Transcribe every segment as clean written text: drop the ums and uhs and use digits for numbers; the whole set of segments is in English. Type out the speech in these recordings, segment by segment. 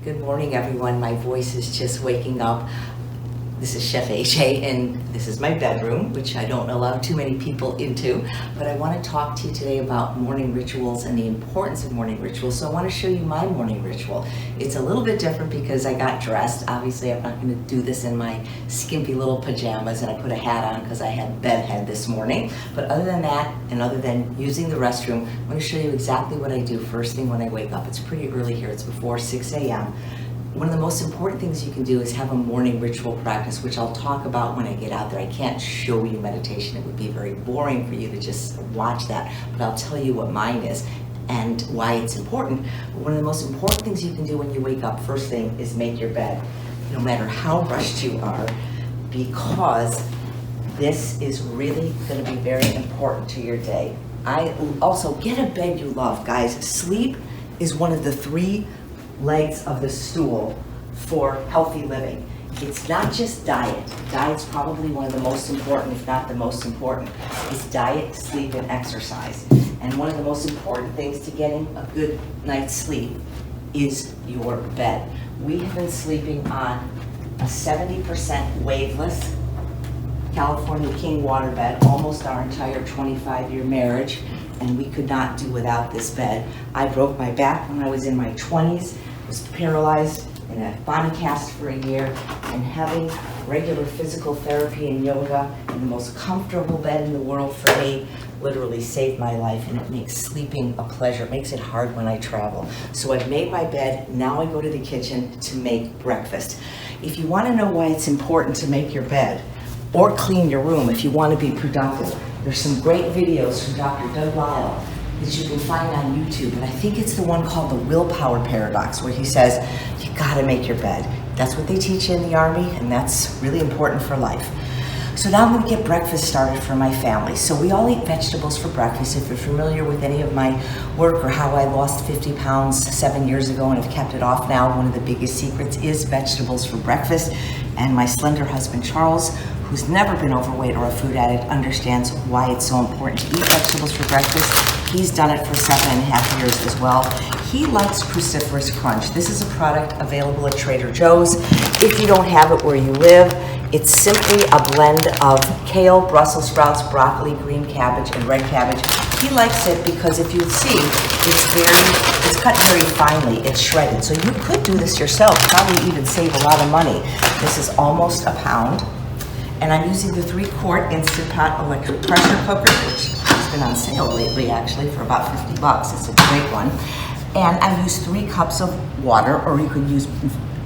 Good morning, everyone. My voice is just waking up. This is Chef AJ, and this is my bedroom, which I don't allow too many people into, but I want to talk to you today about morning rituals and the importance of morning rituals. So I want to show you my morning ritual. It's a little bit different because I got dressed. Obviously, I'm not going to do this in my skimpy little pajamas, and I put a hat on because I had bedhead this morning. But other than that, and other than using the restroom, I'm going to show you exactly what I do first thing when I wake up. It's pretty early here. It's before 6 a.m. One of the most important things you can do is have a morning ritual practice, which I'll talk about when I get out there. I can't show you meditation. It would be very boring for you to just watch that, but I'll tell you what mine is and why it's important. One of the most important things you can do when you wake up first thing is make your bed, no matter how rushed you are, because this is really going to be very important to your day. I also get a bed you love, guys. Sleep is one of the three legs of the stool for healthy living. It's not just diet. Diet's probably one of the most important, if not the most important. It's diet, sleep, and exercise. And one of the most important things to getting a good night's sleep is your bed. We have been sleeping on a 70% waveless California King waterbed almost our entire 25-year marriage, and we could not do without this bed. I broke my back when I was in my 20s, was paralyzed in a body cast for a year, and having regular physical therapy and yoga and the most comfortable bed in the world for me literally saved my life, and it makes sleeping a pleasure. It makes it hard when I travel. So I've made my bed, now I go to the kitchen to make breakfast. If you want to know why it's important to make your bed or clean your room if you want to be productive, there's some great videos from Dr. Doug Lisle that you can find on YouTube, and I think it's the one called the willpower paradox, where he says, you gotta make your bed. That's what they teach you in the Army, and that's really important for life. So now I'm gonna get breakfast started for my family. So we all eat vegetables for breakfast. If you're familiar with any of my work or how I lost 50 pounds 7 years ago and have kept it off now, one of the biggest secrets is vegetables for breakfast. And my slender husband, Charles, who's never been overweight or a food addict, understands why it's so important to eat vegetables for breakfast. He's done it for 7.5 years as well. He likes Cruciferous Crunch. This is a product available at Trader Joe's. If you don't have it where you live, it's simply a blend of kale, Brussels sprouts, broccoli, green cabbage, and red cabbage. He likes it because if you see, it's cut very finely, it's shredded. So you could do this yourself, probably even save a lot of money. This is almost a pound. And I'm using the 3-quart Instant Pot electric pressure cooker, which has been on sale lately actually for about 50 bucks. It's a great one. And I use 3 cups of water, or you could use,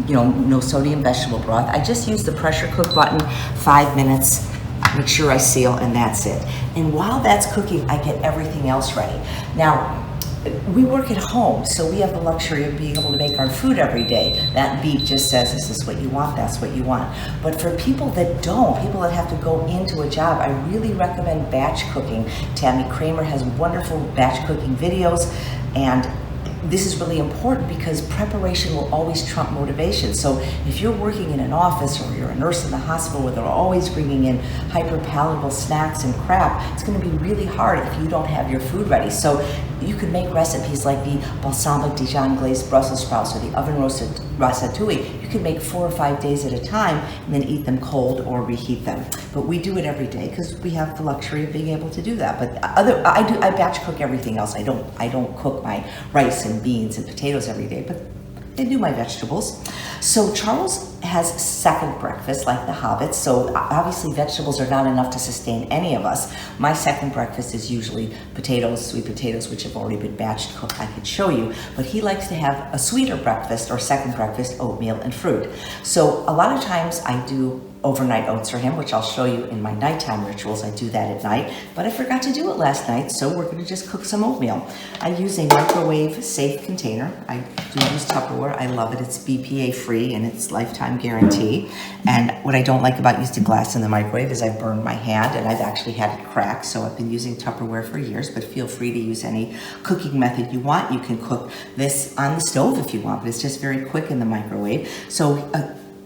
no sodium vegetable broth. I just use the pressure cook button, 5 minutes, make sure I seal, and that's it. And while that's cooking, I get everything else ready. Now, we work at home, so we have the luxury of being able to make our food every day. That beep just says, this is what you want, that's what you want. But for people that don't, people that have to go into a job, I really recommend batch cooking. Tammy Kramer has wonderful batch cooking videos, and this is really important because preparation will always trump motivation. So if you're working in an office or you're a nurse in the hospital where they're always bringing in hyper-palatable snacks and crap, it's going to be really hard if you don't have your food ready. So you can make recipes like the balsamic Dijon glazed Brussels sprouts or the oven roasted ratatouille. You can make 4 or 5 days at a time and then eat them cold or reheat them. But we do it every day because we have the luxury of being able to do that. But I batch cook everything else. I don't cook my rice and beans and potatoes every day, but I do my vegetables. So Charles has second breakfast like the hobbits, so obviously vegetables are not enough to sustain any of us. My second breakfast is usually potatoes, sweet potatoes, which have already been batched cooked, I could show you, but he likes to have a sweeter breakfast or second breakfast, oatmeal and fruit. So a lot of times I do overnight oats for him, which I'll show you in my nighttime rituals. I do that at night, but I forgot to do it last night, so we're gonna just cook some oatmeal. I use a microwave safe container. I do use Tupperware. I love it. It's BPA free and it's lifetime guarantee. And what I don't like about using glass in the microwave is I burned my hand and I've actually had it crack, so I've been using Tupperware for years, but feel free to use any cooking method you want. You can cook this on the stove if you want, but it's just very quick in the microwave. So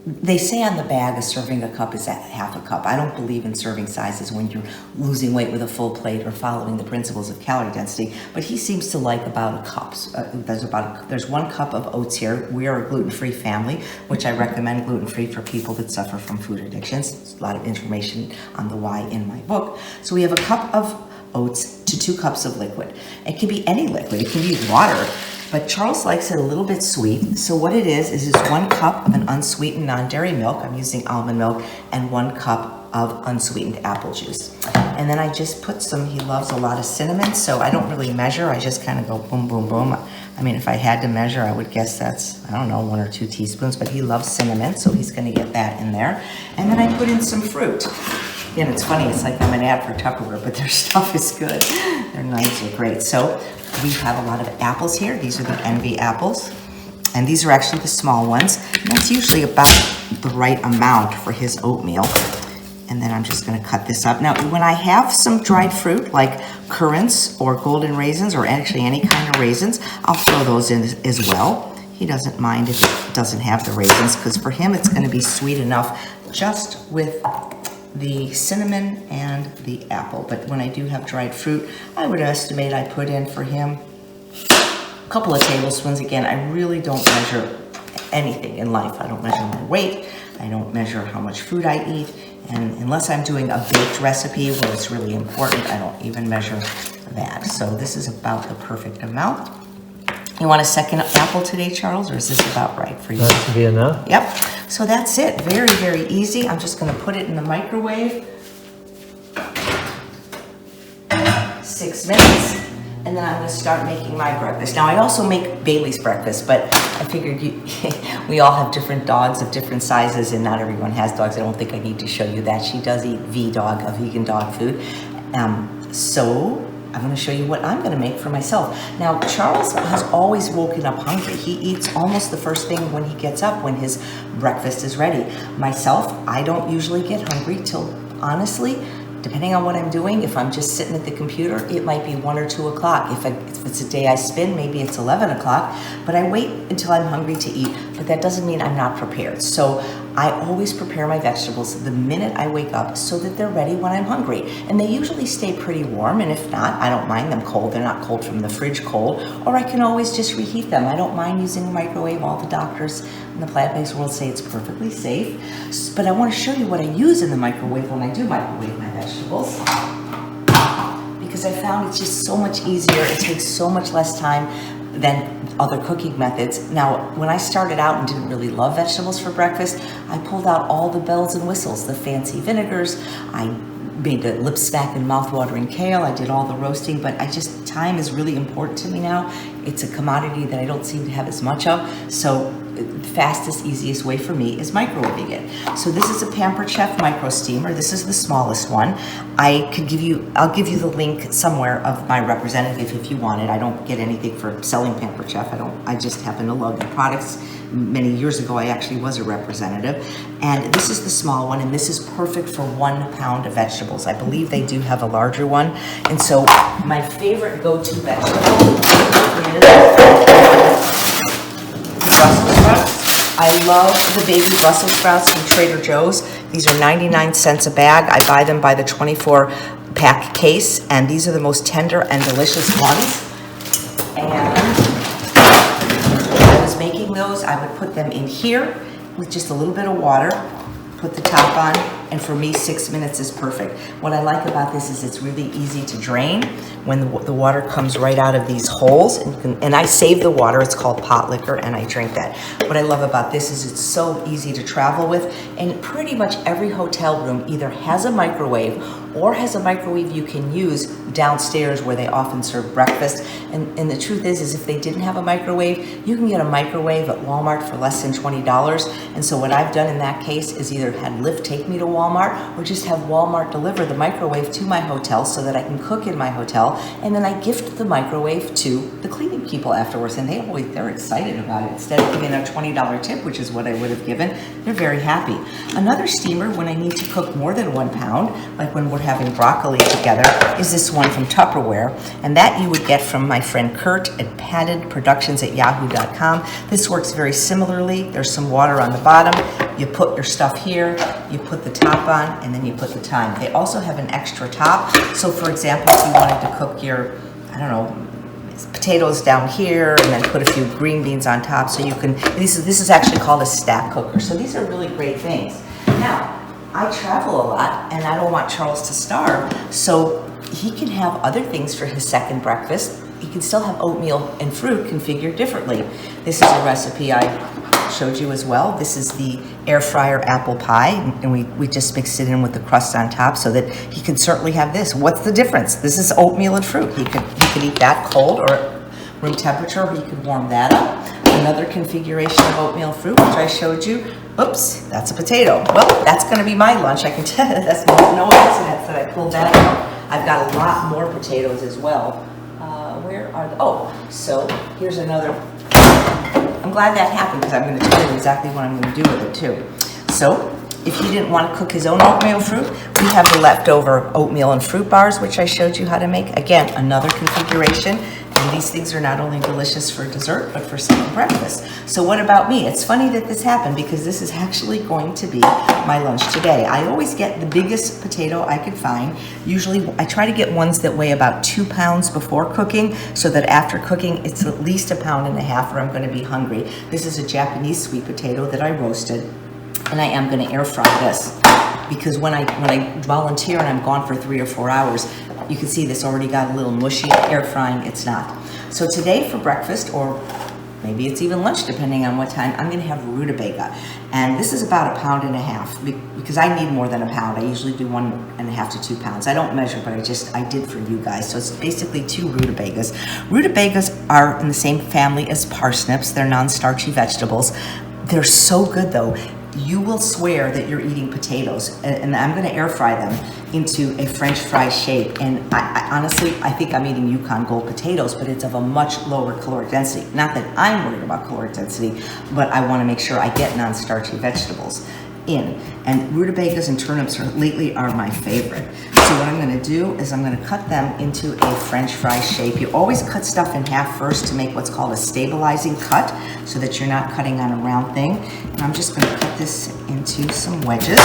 They say on the bag a serving a cup is a half a cup. I don't believe in serving sizes when you're losing weight with a full plate or following the principles of calorie density, but he seems to like about a cup. There's 1 cup of oats here. We are a gluten-free family, which I recommend gluten-free for people that suffer from food addictions. There's a lot of information on the why in my book. So we have a cup of oats to 2 cups of liquid. It can be any liquid. It can be water. But Charles likes it a little bit sweet. So what it is it's 1 cup of an unsweetened non-dairy milk. I'm using almond milk, and 1 cup of unsweetened apple juice. And then I just put he loves a lot of cinnamon, so I don't really measure. I just kind of go boom, boom, boom. I mean, if I had to measure, I would guess that's, I don't know, 1 or 2 teaspoons, but he loves cinnamon, so he's gonna get that in there. And then I put in some fruit. And it's funny, it's like I'm an ad for Tupperware, but their stuff is good. Their knives are great. So we have a lot of apples here. These are the Envy apples. And these are actually the small ones. And that's usually about the right amount for his oatmeal. And then I'm just gonna cut this up. Now, when I have some dried fruit, like currants or golden raisins, or actually any kind of raisins, I'll throw those in as well. He doesn't mind if it doesn't have the raisins, because for him, it's gonna be sweet enough just with the cinnamon and the apple. But when I do have dried fruit, I would estimate I put in for him a couple of tablespoons. Again, I really don't measure anything in life. I don't measure my weight. I don't measure how much food I eat. And unless I'm doing a baked recipe where it's really important, I don't even measure that. So this is about the perfect amount. You want a second apple today, Charles, or is this about right for you? That should be enough. Yep. So that's it. Very, very easy. I'm just going to put it in the microwave. 6 minutes. And then I'm going to start making my breakfast. Now, I also make Bailey's breakfast, but I figured we all have different dogs of different sizes, and not everyone has dogs. I don't think I need to show you that. She does eat V-Dog, a vegan dog food. So I'm going to show you what I'm going to make for myself. Now, Charles has always woken up hungry. He eats almost the first thing when he gets up, when his breakfast is ready. Myself, I don't usually get hungry till, honestly, depending on what I'm doing, if I'm just sitting at the computer, it might be 1 or 2 o'clock. If it's a day I spin, maybe it's 11 o'clock, but I wait until I'm hungry to eat, but that doesn't mean I'm not prepared. So I always prepare my vegetables the minute I wake up so that they're ready when I'm hungry. And they usually stay pretty warm, and if not, I don't mind them cold. They're not cold from the fridge cold, or I can always just reheat them. I don't mind using a microwave. All the doctors in the plant-based world say it's perfectly safe. But I want to show you what I use in the microwave when I do microwave my vegetables, because I found it's just so much easier. It takes so much less time than other cooking methods. Now, when I started out and didn't really love vegetables for breakfast, I pulled out all the bells and whistles, the fancy vinegars. I made the lip smack and mouth-watering kale. I did all the roasting, but time is really important to me now. It's a commodity that I don't seem to have as much of. So the fastest, easiest way for me is microwaving it. So this is a Pampered Chef micro steamer. This is the smallest one. I'll give you the link somewhere of my representative if you want it. I don't get anything for selling Pampered Chef. I just happen to love the products. Many years ago, I actually was a representative. And this is the small one, and this is perfect for 1 pound of vegetables. I believe they do have a larger one. And so my favorite go-to vegetable is Brussels sprouts. I love the baby Brussels sprouts from Trader Joe's. These are 99 cents a bag. I buy them by the 24 pack case, and these are the most tender and delicious ones. And when I was making those, I would put them in here with just a little bit of water, put the top on, and for me, 6 minutes is perfect. What I like about this is it's really easy to drain when the water comes right out of these holes, and I save the water. It's called pot liquor, and I drink that. What I love about this is it's so easy to travel with, and pretty much every hotel room either has a microwave or has a microwave you can use downstairs where they often serve breakfast. And the truth is if they didn't have a microwave, you can get a microwave at Walmart for less than $20. And so what I've done in that case is either had Lyft take me to Walmart or just have Walmart deliver the microwave to my hotel so that I can cook in my hotel, and then I gift the microwave to the cleaning people afterwards, and they're excited about it. Instead of giving a $20 tip, which is what I would have given, they're very happy. Another steamer, when I need to cook more than 1 pound, like when we're having broccoli together is this one from Tupperware, and that you would get from my friend Kurt at paddedproductions@yahoo.com. This works very similarly. There's some water on the bottom. You put your stuff here, you put the top on, and then you put the thyme. They also have an extra top. So for example, if you wanted to cook your, I don't know, potatoes down here and then put a few green beans on top, so you can, this is actually called a stack cooker. So these are really great things. Now, I travel a lot and I don't want Charles to starve, so he can have other things for his second breakfast. He can still have oatmeal and fruit configured differently. This is a recipe I showed you as well. This is the air fryer apple pie, and we just mixed it in with the crust on top so that he can certainly have this. What's the difference? This is oatmeal and fruit. He could eat that cold or at room temperature, or he could warm that up. Another configuration of oatmeal fruit, which I showed you. Oops, that's a potato. Well, that's gonna be my lunch. I can tell you that's no accident that I pulled that out. I've got a lot more potatoes as well. Where are the, oh, so here's another. I'm glad that happened because I'm going to tell you exactly what I'm going to do with it too. So if he didn't want to cook his own oatmeal fruit, we have the leftover oatmeal and fruit bars, which I showed you how to make. Again, another configuration. And these things are not only delicious for dessert, but for second breakfast. So what about me? It's funny that this happened because this is actually going to be my lunch today. I always get the biggest potato I could find. Usually I try to get ones that weigh about 2 pounds before cooking, so that after cooking it's at least 1.5 pounds or I'm going to be hungry. This is a Japanese sweet potato that I roasted, and I am going to air fry this because when I volunteer and I'm gone for 3 or 4 hours, you can see this already got a little mushy. Air frying, it's not. So today for breakfast, or maybe it's even lunch depending on what time, I'm going to have rutabaga. And this is about 1.5 pounds because I need more than 1 pound. I usually do 1.5 to 2 pounds. I don't measure, but I did for you guys. So it's basically 2 rutabagas. Rutabagas are in the same family as parsnips. They're non-starchy vegetables. They're so good though. You will swear that you're eating potatoes, and I'm going to air fry them into a French fry shape. And I honestly, I think I'm eating Yukon Gold potatoes, but it's of a much lower caloric density. Not that I'm worried about caloric density, but I want to make sure I get non-starchy vegetables in. And rutabagas and turnips lately are my favorite. So what I'm going to do is I'm going to cut them into a French fry shape. You always cut stuff in half first to make what's called a stabilizing cut, so that you're not cutting on a round thing. And I'm just going to cut this into some wedges,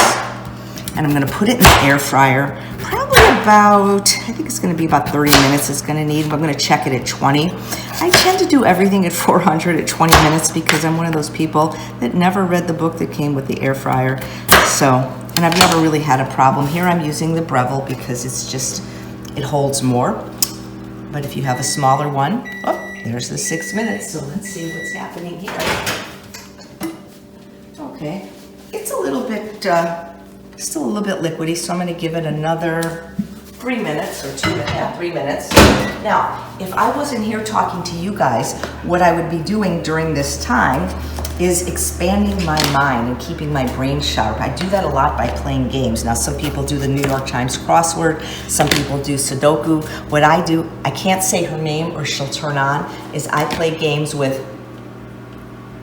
and I'm going to put it in the air fryer. Probably about, I think it's going to be about 30 minutes it's going to need. I'm going to check it at 20. I tend to do everything at 400 at 20 minutes because I'm one of those people that never read the book that came with the air fryer. So, and I've never really had a problem. Here I'm using the Breville because it's just, it holds more. But if you have a smaller one, oh, there's the 6 minutes. So let's see what's happening here. Okay, it's a little bit, still a little bit liquidy, so I'm going to give it another 3 minutes or 2.5, 3 minutes. Now, if I wasn't here talking to you guys, what I would be doing during this time is expanding my mind and keeping my brain sharp. I do that a lot by playing games. Now, some people do the New York Times crossword, some people do Sudoku. What I do, I can't say her name or she'll turn on, is I play games with,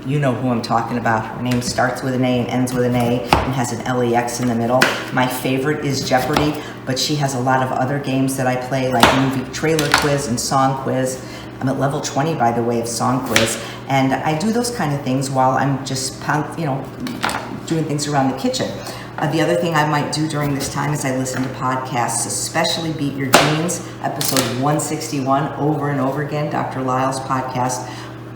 you know who I'm talking about. Her name starts with an A and ends with an A and has an LEX in the middle. My favorite is Jeopardy, but she has a lot of other games that I play, like movie trailer quiz and song quiz. I'm at level 20, by the way, of song quiz. And I do those kind of things while I'm just, doing things around the kitchen. The other thing I might do during this time is I listen to podcasts, especially Beat Your Genes, episode 161, over and over again, Dr. Lyle's podcast,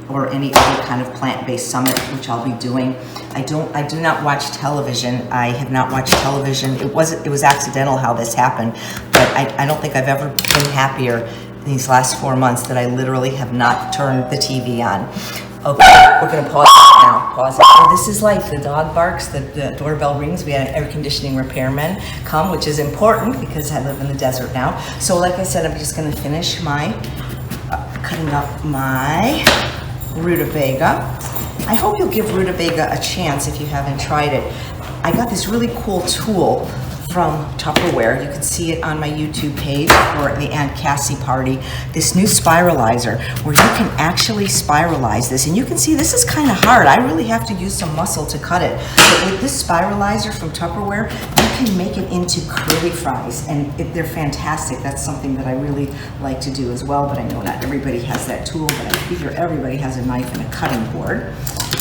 or any other kind of plant-based summit, which I'll be doing. I do not watch television. I have not watched television. It was accidental how this happened, but I don't think I've ever been happier these last 4 months that I literally have not turned the TV on. Okay, we're gonna pause it now. Pause it. Oh, this is life. The dog barks, the doorbell rings. We had an air conditioning repairman come, which is important because I live in the desert now. So like I said, I'm just gonna finish my cutting up my rutabaga. I hope you'll give rutabaga a chance if you haven't tried it. I got this really cool tool from Tupperware. You can see it on my YouTube page for the Aunt Cassie party. This new spiralizer where you can actually spiralize this. And you can see this is kind of hard. I really have to use some muscle to cut it. But with this spiralizer from Tupperware, you can make it into curly fries. And they're fantastic. That's something that I really like to do as well. But I know not everybody has that tool. But I figure everybody has a knife and a cutting board.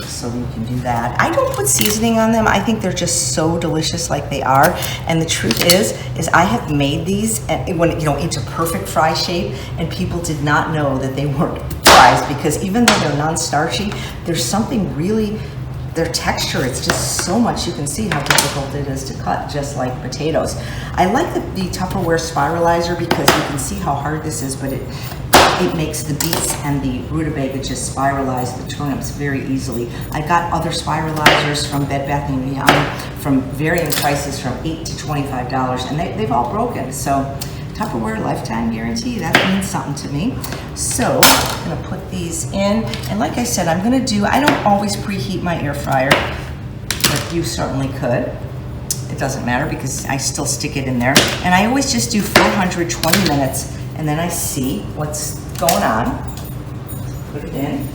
So you can do that. I don't put seasoning on them. I think they're just so delicious like they are. And the truth is I have made these and when into perfect fry shape, and people did not know that they weren't fries, because even though they're non-starchy, there's something really, their texture, it's just so much. You can see how difficult it is to cut, just like potatoes. I like the Tupperware spiralizer because you can see how hard this is, but it makes the beets and the rutabaga just spiralize the turnips very easily. I got other spiralizers from Bed Bath & Beyond from varying prices from $8 to $25, and they've all broken. So Tupperware lifetime guarantee, that means something to me. So I'm gonna put these in, and like I said, I don't always preheat my air fryer, but you certainly could. It doesn't matter because I still stick it in there. And I always just do 420 minutes, and then I see what's going on. Put it in.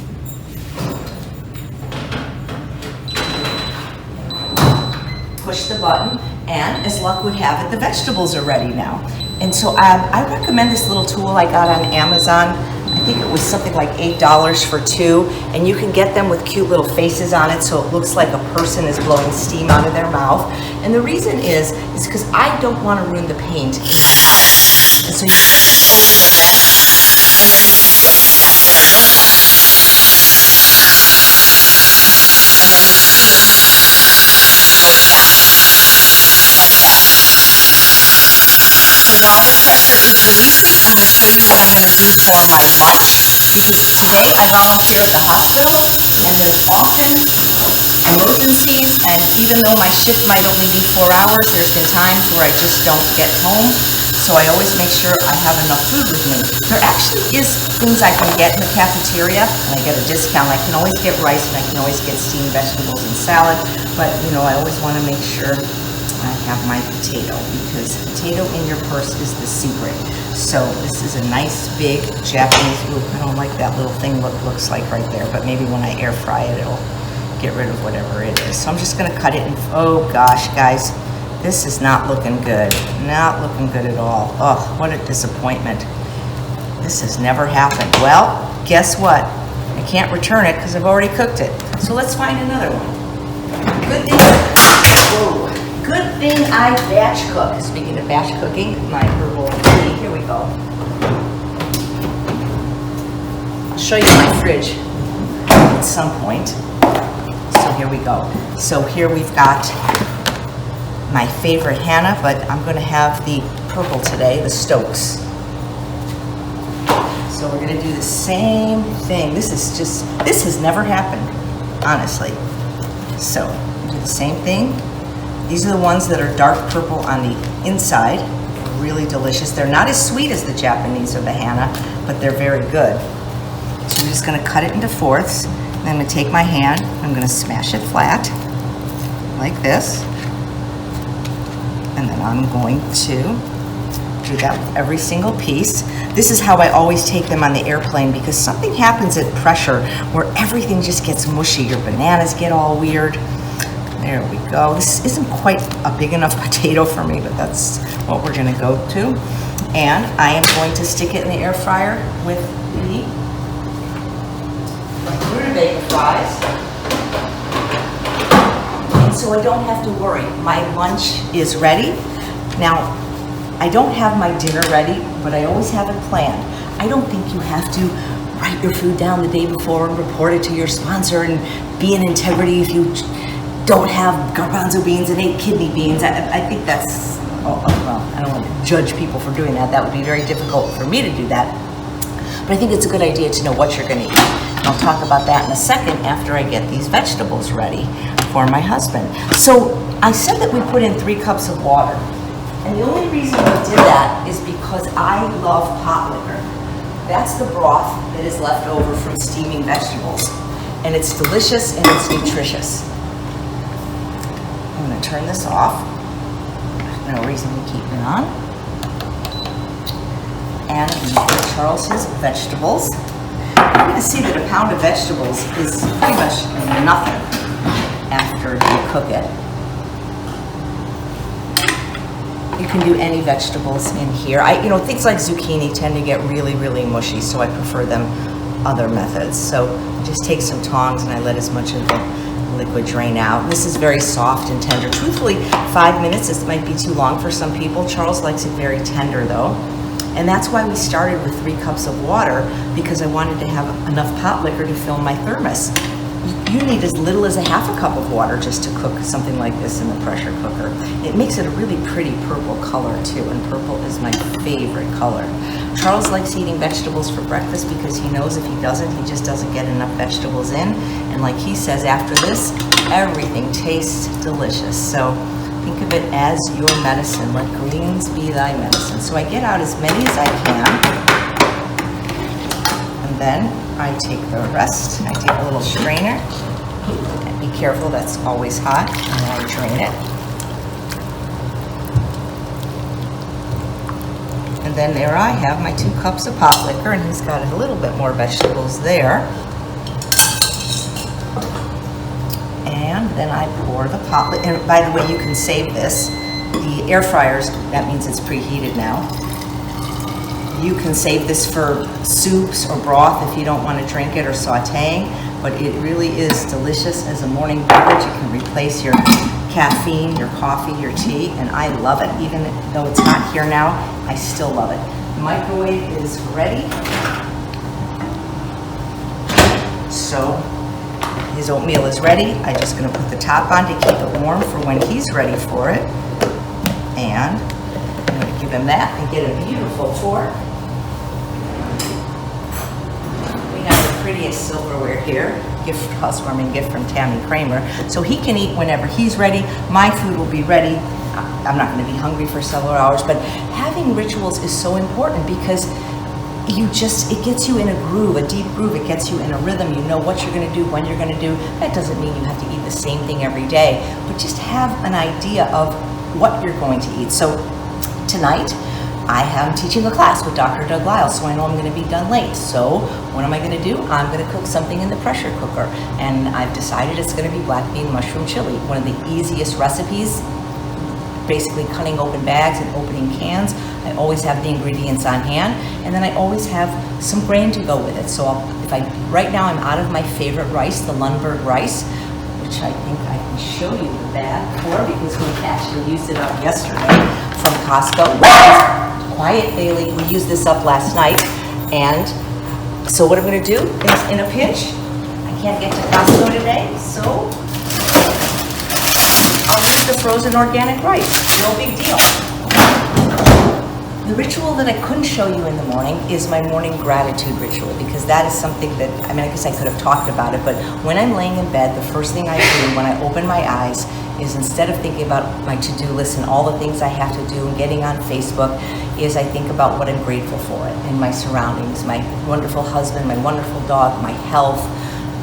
Push the button, and as luck would have it, the vegetables are ready now. And so I recommend this little tool I got on Amazon. I think it was something like $8 for two, and you can get them with cute little faces on it, so it looks like a person is blowing steam out of their mouth. And the reason is because I don't want to ruin the paint. And so you while this pressure is releasing, I'm going to show you what I'm going to do for my lunch, because today I volunteer at the hospital, and there's often emergencies, and even though my shift might only be 4 hours, there's been times where I just don't get home, so I always make sure I have enough food with me. There actually is things I can get in the cafeteria, and I get a discount. I can always get rice, and I can always get steamed vegetables and salad, but I always want to make sure I have my potato, because potato in your purse is the secret. So this is a nice big Japanese, ooh, I don't like that little thing looks like right there, but maybe when I air fry it, it'll get rid of whatever it is. So I'm just gonna cut it in, oh gosh, guys, this is not looking good. Not looking good at all. Oh, what a disappointment. This has never happened. Well, guess what? I can't return it because I've already cooked it. So let's find another one. Good thing, whoa. Good thing I batch cook. Speaking of batch cooking, my herbal tea, here we go. I'll show you my fridge at some point. So here we go. So here we've got my favorite Hannah, but I'm gonna have the purple today, the Stokes. So we're gonna do the same thing. This has never happened, honestly. So do the same thing. These are the ones that are dark purple on the inside, really delicious. They're not as sweet as the Japanese or the Hannah, but they're very good. So I'm just gonna cut it into fourths. Then I'm gonna take my hand, I'm gonna smash it flat, like this. And then I'm going to do that with every single piece. This is how I always take them on the airplane, because something happens at pressure where everything just gets mushy. Your bananas get all weird. There we go. This isn't quite a big enough potato for me, but that's what we're gonna go to. And I am going to stick it in the air fryer with the rutabaga fries. And so I don't have to worry. My lunch is ready. Now, I don't have my dinner ready, but I always have it planned. I don't think you have to write your food down the day before and report it to your sponsor and be in integrity if you don't have garbanzo beans and 8 kidney beans. I think that's, well, I don't want to judge people for doing that. That would be very difficult for me to do that. But I think it's a good idea to know what you're going to eat. I'll talk about that in a second after I get these vegetables ready for my husband. So I said that we put in 3 cups of water. And the only reason we did that is because I love pot liquor. That's the broth that is left over from steaming vegetables. And it's delicious and it's nutritious. I'm gonna turn this off. No reason to keep it on. And I'm going to give Charles his vegetables. You're going to see that a pound of vegetables is pretty much nothing after you cook it. You can do any vegetables in here. Things like zucchini tend to get really, really mushy, so I prefer them other methods. So I just take some tongs and I let as much of the liquid drain out. This is very soft and tender. Truthfully, 5 minutes, this might be too long for some people. Charles likes it very tender though. And that's why we started with 3 cups of water, because I wanted to have enough pot liquor to fill my thermos. You need as little as a half a cup of water just to cook something like this in the pressure cooker. It makes it a really pretty purple color too, and purple is my favorite color. Charles likes eating vegetables for breakfast because he knows if he doesn't, he just doesn't get enough vegetables in. And like he says, after this, everything tastes delicious. So think of it as your medicine. Let greens be thy medicine. So I get out as many as I can. And then I take the rest. I take a little strainer. And be careful, that's always hot. And then I drain it. And then there I have my 2 cups of pot liquor, and he's got a little bit more vegetables there. And then I pour the pot liquor. And by the way, you can save this. The air fryers, that means it's preheated now. You can save this for soups or broth if you don't want to drink it, or sauteing, but it really is delicious as a morning beverage. You can replace your caffeine, your coffee, your tea, and I love it. Even though it's hot here now, I still love it. The microwave is ready. So his oatmeal is ready. I'm just going to put the top on to keep it warm for when he's ready for it. And I'm going to give him that and get a beautiful fork. Prettiest silverware here, housewarming gift from Tammy Kramer. So he can eat whenever he's ready. My food will be ready. I'm not going to be hungry for several hours, but having rituals is so important because it gets you in a groove, a deep groove. It gets you in a rhythm. You know what you're going to do, when you're going to do. That doesn't mean you have to eat the same thing every day, but just have an idea of what you're going to eat. So tonight, I am teaching a class with Dr. Doug Lyles, so I know I'm going to be done late. So what am I going to do? I'm going to cook something in the pressure cooker, and I've decided it's going to be black bean mushroom chili, one of the easiest recipes, basically cutting open bags and opening cans. I always have the ingredients on hand, and then I always have some grain to go with it. So right now I'm out of my favorite rice, the Lundberg rice, which I think I can show you the bag for because we actually used it up yesterday from Costco. Quiet, Bailey. We used this up last night, and so what I'm going to do is, in a pinch, I can't get to Costco today, so I'll use the frozen organic rice. No big deal. The ritual that I couldn't show you in the morning is my morning gratitude ritual, because that is something that, I guess I could have talked about it, but when I'm laying in bed, the first thing I do when I open my eyes is, instead of thinking about my to-do list and all the things I have to do and getting on Facebook, is I think about what I'm grateful for and my surroundings, my wonderful husband, my wonderful dog, my health,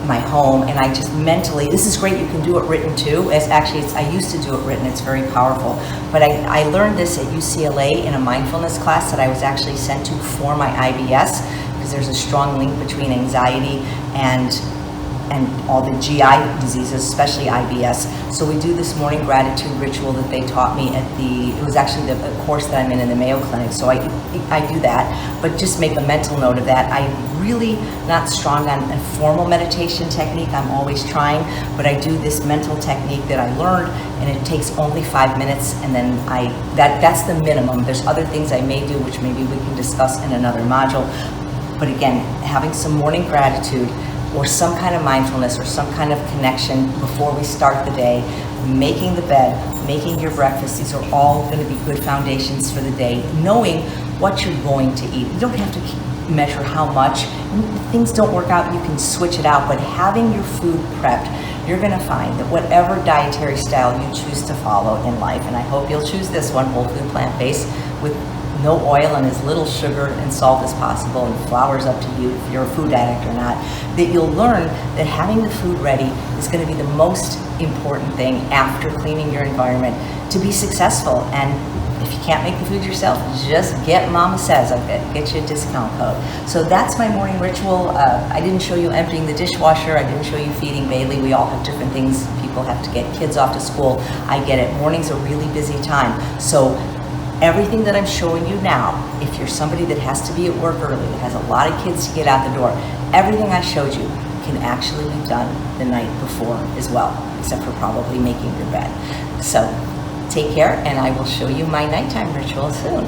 my home, and I just mentally, this is great, you can do it written too. I used to do it written, it's very powerful. But I learned this at UCLA in a mindfulness class that I was actually sent to for my IBS, because there's a strong link between anxiety and all the GI diseases, especially IBS. So we do this morning gratitude ritual that they taught me it was actually the course that I'm in the Mayo Clinic. So I do that, but just make a mental note of that. I'm really not strong on a formal meditation technique. I'm always trying, but I do this mental technique that I learned, and it takes only 5 minutes, and then that's the minimum. There's other things I may do, which maybe we can discuss in another module. But again, having some morning gratitude, or some kind of mindfulness, or some kind of connection before we start the day, making the bed, making your breakfast, these are all going to be good foundations for the day. Knowing what you're going to eat. You don't have to measure how much. If things don't work out, you can switch it out, but having your food prepped, you're going to find that whatever dietary style you choose to follow in life, and I hope you'll choose this one, whole food, plant-based, with no oil and as little sugar and salt as possible, and flour's up to you if you're a food addict or not, that you'll learn that having the food ready is going to be the most important thing after cleaning your environment to be successful. And if you can't make the food yourself, just get Mama Says of it. Get you a discount code. So that's my morning ritual. I didn't show you emptying the dishwasher. I didn't show you feeding Bailey. We all have different things. People have to get kids off to school. I get it. Morning's a really busy time. So everything that I'm showing you now, if you're somebody that has to be at work early, that has a lot of kids to get out the door, everything I showed you can actually be done the night before as well, except for probably making your bed. So take care, and I will show you my nighttime ritual soon.